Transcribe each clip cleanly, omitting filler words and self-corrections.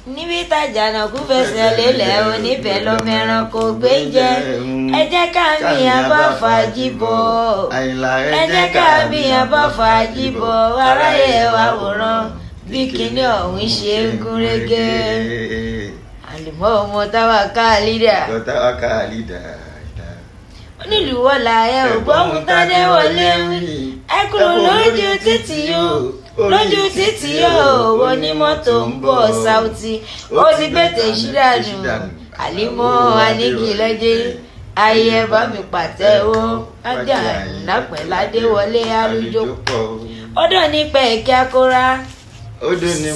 níbi tájà náà kú fẹsẹ̀ lélẹ̀ oníbẹ̀ lọ́mọ ẹranko gbé jẹ ẹ jẹ́ ká mi àbá fàájì bọ̀ ẹ jẹ́ ká mi àbá fàájì bọ̀ aráyé wa wòran bí kinní ọ̀hún ṣe ń gún régé àlùmọ́ ọmọ táwa ká lídà onílùú wọ́la ẹ ò gbọ́hùn tádé wọlé ẹ kúrò lójú títì yóò lójú títì yóò wọ ní mọ́tò ń bọ̀ Saoty ó ti gbètè ṣídàánù àlímọ́ anígilẹ́jẹ́ ayé bá mi pàtẹ́wọ́ ádà lápẹ̀ládé wọlé arújó ọdọ nípa ẹ̀kẹ́ akóra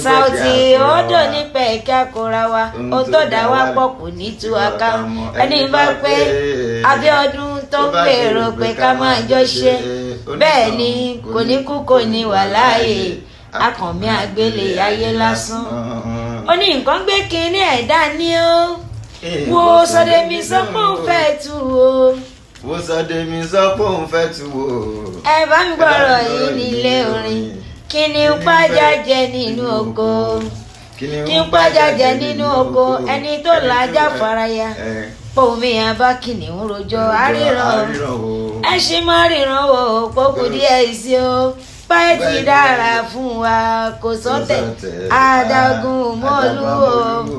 Saoty ọdọ nípa ẹ̀kẹ́ akóra wa ó tọ́da wá pọ̀ kò ní tú aká ẹni bá pẹ́ Abíọ́dún tó ń gbèrò pé ká máa jọ ṣe bẹ́ẹ̀ ni kò ní kú kò ní wà láàyè akànmí àgbélé ayé lásán ó ní nǹkan gbé kinní ẹ̀dá ní ó wo Sọdẹ̀mí sọ pé òun fẹ́ tu o wo Sọdẹ̀mí sọ pé òun fẹ́ tu o ẹ bá ń gbọ́rọ̀ yìí nílé orin kí ni pàjá jẹ nínú oko kí ni pàjá jẹ nínú oko ẹni tó làájá faraya pòmí abá kìnìún rojọ́ àríran ẹ ṣì máa ríran wò pókù díẹ̀ sí o báyìí ti dára fún wa kò sọ́tẹ̀ adágún mọ́lú o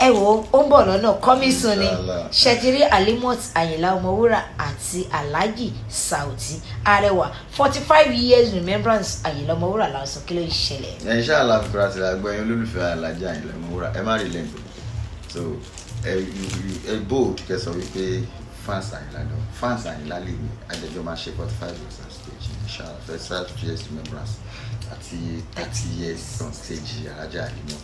ẹ wo ó ń bọ̀ lọ́nà kọ́mísùn ni ṣètìrí Halimat Àyìnlá Omowura àti Alhaji Saoty Arẹwà 45 years Remebrance Àyìnlá Omowura làásùn kí ló ń ṣẹlẹ̀. ẹ ṣáà láfikúra sí àgbẹ̀yìn olólùfẹ́ Alhaji Àyìnlá Omowura ẹ má rí lẹ́ǹtò so ẹ bold kẹsàn wípé fans Àyìnlá lè ní àjẹjọ́ máa ṣe 45 years on stage inshallah 35 years Remebrance àti 30 years on stage Alhaji Halimat.